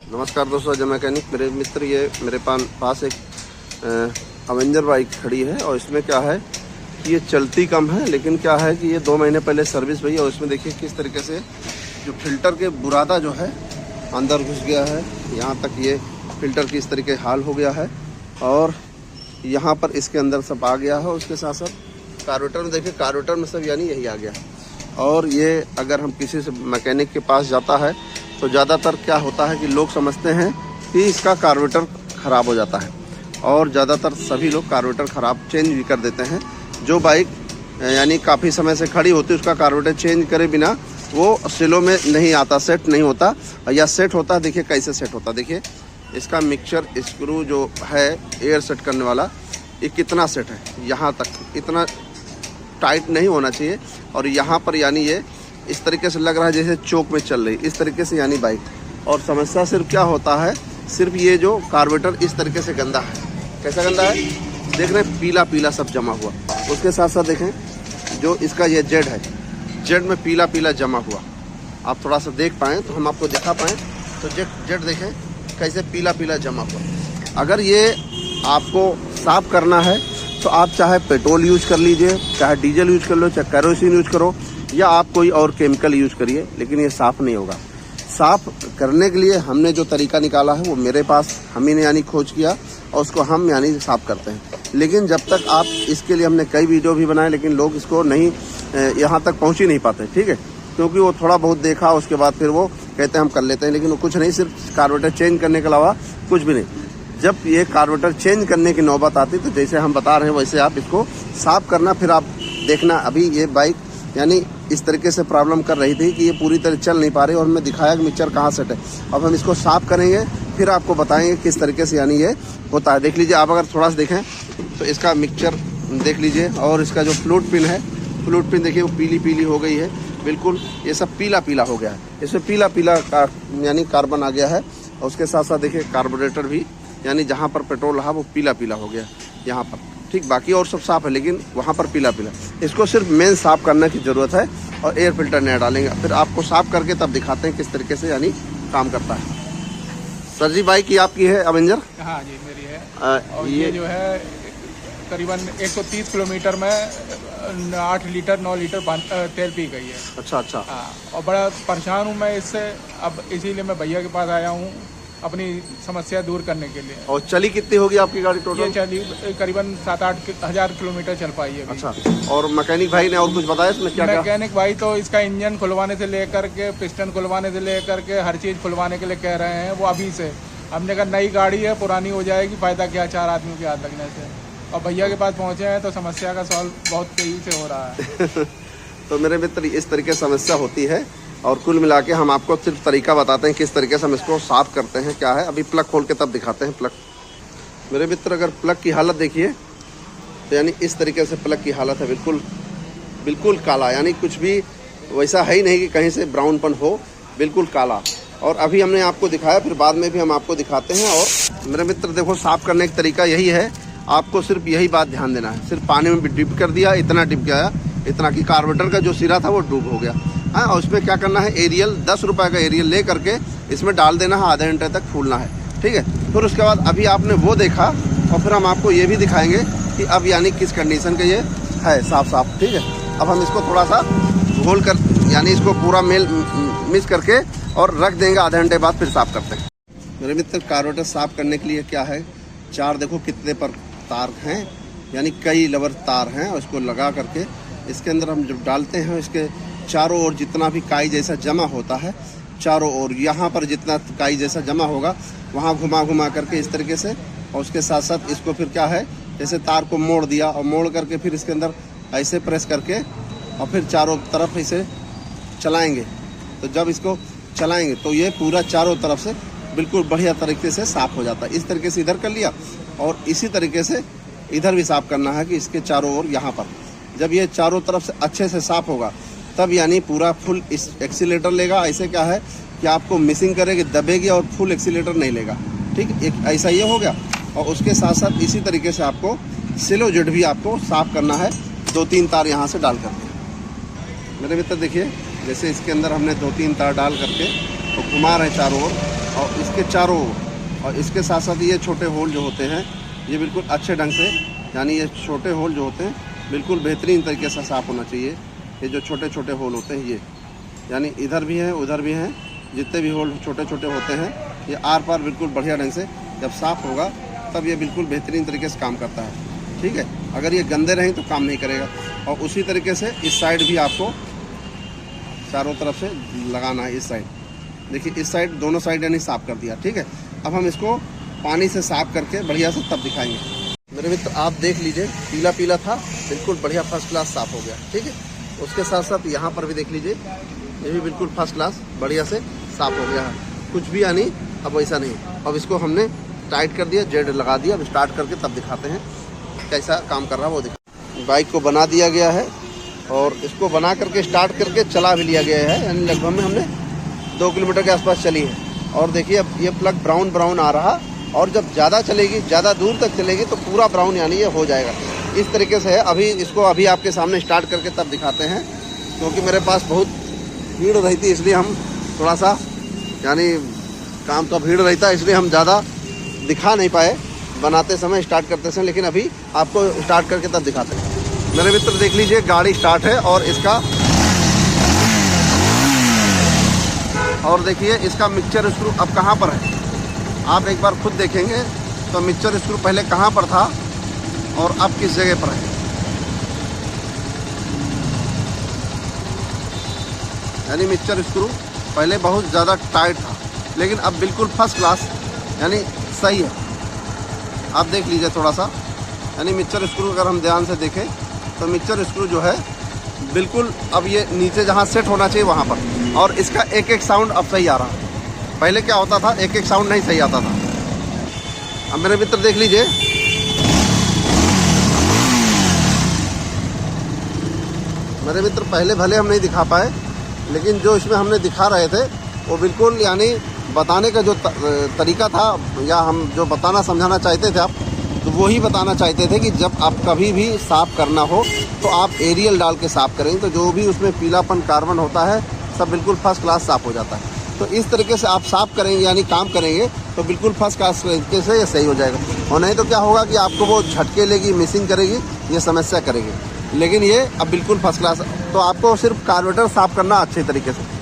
नमस्कार दोस्तों, अजय मैकेनिक। मेरे मित्र, ये मेरे पास एक अवेंजर बाइक खड़ी है और इसमें क्या है कि ये चलती कम है, लेकिन क्या है कि ये 2 महीने पहले सर्विस हुई और इसमें देखिए किस तरीके से जो फिल्टर के बुरादा जो है अंदर घुस गया है। यहाँ तक ये फिल्टर की इस तरीके हाल हो गया है और यहाँ पर इसके अंदर सब आ गया है। उसके साथ साथ कार्बोरेटर में देखिए, कार्बोरेटर में सब यानी यही आ गया। और ये अगर हम किसी से मैकेनिक के पास जाता है तो ज़्यादातर क्या होता है कि लोग समझते हैं कि इसका कार्बोरेटर ख़राब हो जाता है और ज़्यादातर सभी लोग कार्बोरेटर ख़राब चेंज भी कर देते हैं। जो बाइक यानी काफ़ी समय से खड़ी होती है उसका कार्बोरेटर चेंज करे बिना वो सिलों में नहीं आता, सेट नहीं होता, या सेट होता है। देखिए कैसे सेट होता है, देखिए इसका मिक्सचर स्क्रू जो है एयर सेट करने वाला, ये कितना सेट है। यहाँ तक इतना टाइट नहीं होना चाहिए और यहाँ पर यानी ये इस तरीके से लग रहा है जैसे चौक में चल रही, इस तरीके से यानी बाइक। और समस्या सिर्फ क्या होता है, सिर्फ ये जो कार्बोरेटर इस तरीके से गंदा है। कैसा गंदा है देख रहे हैं, पीला पीला सब जमा हुआ। उसके साथ साथ देखें जो इसका ये जेड है, जेड में पीला पीला जमा हुआ। आप थोड़ा सा देख पाएँ तो हम आपको दिखा पाएँ तो जेड देखें कैसे पीला पीला जमा हुआ। अगर ये आपको साफ़ करना है तो आप चाहे पेट्रोल यूज कर लीजिए, चाहे डीजल यूज कर लो, चाहे केरोसिन यूज करो, या आप कोई और केमिकल यूज करिए, लेकिन ये साफ़ नहीं होगा। साफ़ करने के लिए हमने जो तरीका निकाला है वो मेरे पास हम ही ने यानी खोज किया और उसको हम यानी साफ़ करते हैं। लेकिन जब तक आप इसके लिए हमने कई वीडियो भी बनाए, लेकिन लोग इसको नहीं यहाँ तक पहुँच ही नहीं पाते, ठीक है, क्योंकि वो थोड़ा बहुत देखा उसके बाद फिर वो कहते हैं हम कर लेते हैं, लेकिन वो कुछ नहीं, सिर्फ कार्बोरेटर चेंज करने के अलावा कुछ भी नहीं। जब ये कार्बोरेटर चेंज करने की नौबत आती तो जैसे हम बता रहे हैं वैसे आप इसको साफ़ करना। फिर आप देखना, अभी ये बाइक यानी इस तरीके से प्रॉब्लम कर रही थी कि ये पूरी तरह चल नहीं पा रही और हमें दिखाया कि मिक्सचर कहाँ सेट है। अब हम इसको साफ़ करेंगे, फिर आपको बताएंगे किस तरीके से यानी ये होता है। देख लीजिए आप, अगर थोड़ा सा देखें तो इसका मिक्सचर देख लीजिए और इसका जो फ्लूट पिन है, फ्लूट पिन देखिए वो पीली पीली हो गई है बिल्कुल। ये सब पीला पीला हो गया है, इसमें पीला पीला यानी कार्बन आ गया है। और उसके साथ साथ देखिए कार्बोरेटर भी यानी जहाँ पर पेट्रोल रहा वो पीला पीला हो गया यहाँ पर, ठीक। बाकी और सब साफ़ है लेकिन वहाँ पर पीला पीला। इसको सिर्फ मेन साफ़ करने की ज़रूरत है और एयर फिल्टर नया डालेंगे। फिर आपको साफ़ करके तब दिखाते हैं किस तरीके से यानी काम करता है। सर जी, बाइक की आपकी है अवेंजर? हाँ जी, मेरी है। और ये जो है करीबन 130 किलोमीटर में 8 लीटर 9 लीटर तेल पी गई है। अच्छा अच्छा। हाँ, और बड़ा परेशान हूँ मैं इससे। अब इसीलिए मैं भैया के पास आया हूँ अपनी समस्या दूर करने के लिए। और चली कितनी होगी आपकी गाड़ी टोटल? ये चली करीबन 7-8 हज़ार किलोमीटर चल पाई है अभी। अच्छा। और मैकेनिक भाई ने और कुछ बताया इसमें क्या? मैकेनिक भाई तो इसका इंजन खुलवाने से लेकर के पिस्टन खुलवाने से लेकर के हर चीज़ खुलवाने के लिए कह रहे हैं। वो अभी से हमने कहा नई गाड़ी है, पुरानी हो जाएगी, फ़ायदा क्या 4 आदमियों के हाथ लगने से। और भैया के पास पहुँचे हैं तो समस्या का सॉल्व बहुत तेज़ी से हो रहा है। तो मेरे मित्र, इस तरीके से समस्या होती है और कुल मिला के हम आपको सिर्फ तरीका बताते हैं किस तरीके से हम इसको साफ़ करते हैं। क्या है, अभी प्लग खोल के तब दिखाते हैं प्लग। मेरे मित्र, अगर प्लग की हालत देखिए तो यानी इस तरीके से प्लग की हालत है, बिल्कुल बिल्कुल काला, यानी कुछ भी वैसा है ही नहीं कि कहीं से ब्राउनपन हो, बिल्कुल काला। और अभी हमने आपको दिखाया, फिर बाद में भी हम आपको दिखाते हैं। और मेरे मित्र देखो, साफ़ करने का तरीका यही है, आपको सिर्फ यही बात ध्यान देना है। सिर्फ पानी में डिप कर दिया, इतना डिप गया, इतना कि कार्बोरेटर का जो सिरा था वो डूब हो गया। हाँ, और उसमें क्या करना है, एरियल 10 रुपये का एरियल ले करके इसमें डाल देना है, आधे घंटे तक फूलना है, ठीक है। फिर उसके बाद अभी आपने वो देखा और फिर हम आपको ये भी दिखाएंगे कि अब यानी किस कंडीशन का ये है, साफ, ठीक है। अब हम इसको थोड़ा सा घोल कर यानी इसको पूरा मिक्स करके और रख देंगे, आधे घंटे बाद फिर साफ़ करते हैं। मेरे मित्र, कार्बोरेटर साफ़ करने के लिए क्या है, 4 देखो कितने पर तार हैं, यानी कई लवर तार हैं, और इसको लगा करके इसके अंदर हम जब डालते हैं इसके चारों ओर जितना भी काई जैसा जमा होता है, चारों ओर यहाँ पर जितना काई जैसा जमा होगा वहाँ घुमा करके इस तरीके से। और उसके साथ साथ इसको फिर क्या है, जैसे तार को मोड़ दिया और मोड़ करके फिर इसके अंदर ऐसे प्रेस करके और फिर चारों तरफ इसे चलाएंगे। तो जब इसको चलाएंगे तो ये पूरा चारों तरफ से बिल्कुल बढ़िया तरीके से साफ़ हो जाता है। इस तरीके से इधर कर लिया और इसी तरीके से इधर भी साफ़ करना है कि इसके चारों ओर यहाँ पर। जब ये चारों तरफ से अच्छे से साफ़ होगा तब यानी पूरा फुल इस एक्सीलेटर लेगा। ऐसे क्या है कि आपको मिसिंग करेगी, दबेगी और फुल एक्सीलेटर नहीं लेगा, ठीक। एक ऐसा ये हो गया। और उसके साथ साथ इसी तरीके से आपको सिलो जेड भी आपको साफ़ करना है, 2-3 तार यहाँ से डाल करके। मेरे मित्र देखिए, जैसे इसके अंदर हमने 2-3 तार डाल करके तो घुमा रहे चारों ओर, और इसके चारों और इसके साथ साथ ये छोटे होल जो होते हैं ये बिल्कुल अच्छे ढंग से, यानी ये छोटे होल जो होते हैं बिल्कुल बेहतरीन तरीके से साफ़ होना चाहिए। ये जो छोटे छोटे होल होते हैं ये, यानी इधर भी हैं उधर भी हैं, जितने भी होल छोटे छोटे होते हैं ये आर पार बिल्कुल बढ़िया ढंग से जब साफ़ होगा तब ये बिल्कुल बेहतरीन तरीके से काम करता है। ठीक है, अगर ये गंदे रहें तो काम नहीं करेगा। और उसी तरीके से इस साइड भी आपको चारों तरफ से लगाना है। इस साइड देखिए, इस साइड दोनों साइड यानी साफ़ कर दिया। ठीक है, अब हम इसको पानी से साफ़ करके बढ़िया से तब दिखाएंगे। मेरे मित्र आप देख लीजिए, पीला पीला था, बिल्कुल बढ़िया फर्स्ट क्लास साफ़ हो गया। ठीक है, उसके साथ साथ यहाँ पर भी देख लीजिए, ये भी बिल्कुल फर्स्ट क्लास बढ़िया से साफ़ हो गया है, कुछ भी यानी अब वैसा नहीं। अब इसको हमने टाइट कर दिया, जेड लगा दिया। अब स्टार्ट करके तब दिखाते हैं कैसा काम कर रहा है वो दिखा। बाइक को बना दिया गया है और इसको बना करके स्टार्ट करके चला भी लिया गया है, यानी लगभग में हमने 2 किलोमीटर के आसपास चली है। और देखिए अब ये प्लग ब्राउन ब्राउन आ रहा, और जब ज़्यादा चलेगी, ज़्यादा दूर तक चलेगी तो पूरा ब्राउन यानी ये हो जाएगा। इस तरीके से है। अभी इसको अभी आपके सामने स्टार्ट करके तब दिखाते हैं, क्योंकि मेरे पास बहुत भीड़ रही थी, इसलिए हम थोड़ा सा यानी काम का भीड़ रहता है, इसलिए हम ज़्यादा दिखा नहीं पाए बनाते समय, स्टार्ट करते समय। लेकिन अभी आपको स्टार्ट करके तब दिखाते हैं। मेरे मित्र देख लीजिए, गाड़ी स्टार्ट है और इसका, और देखिए इसका मिक्सचर स्क्रू अब कहाँ पर है, आप एक बार खुद देखेंगे तो मिक्सचर स्क्रू पहले कहाँ पर था और अब किस जगह पर है। यानी मिक्सचर स्क्रू पहले बहुत ज़्यादा टाइट था, लेकिन अब बिल्कुल फर्स्ट क्लास यानी सही है। आप देख लीजिए थोड़ा सा, यानी मिक्सचर स्क्रू अगर हम ध्यान से देखें तो मिक्सचर स्क्रू जो है बिल्कुल अब ये नीचे जहाँ सेट होना चाहिए वहाँ पर, और इसका एक एक साउंड अब सही आ रहा है। पहले क्या होता था, एक एक साउंड नहीं सही आता था। अब मेरे मित्र देख लीजिए, मेरे मित्र पहले भले हम नहीं दिखा पाए, लेकिन जो इसमें हमने दिखा रहे थे वो बिल्कुल यानी बताने का जो तरीका था, या हम जो बताना समझाना चाहते थे आप, तो वही बताना चाहते थे कि जब आप कभी भी साफ़ करना हो तो आप एरियल डाल के साफ़ करेंगे तो जो भी उसमें पीलापन कार्बन होता है सब बिल्कुल फर्स्ट क्लास साफ़ हो जाता है। तो इस तरीके से आप साफ़ करेंगे यानी काम करेंगे तो बिल्कुल फर्स्ट क्लास तरीके से ये सही हो जाएगा। और नहीं तो क्या होगा कि आपको वो झटके लेगी, मिसिंग करेगी, ये समस्या करेगी। लेकिन ये अब बिल्कुल फर्स्ट क्लास, तो आपको सिर्फ कार्बोरेटर साफ़ करना अच्छे तरीके से।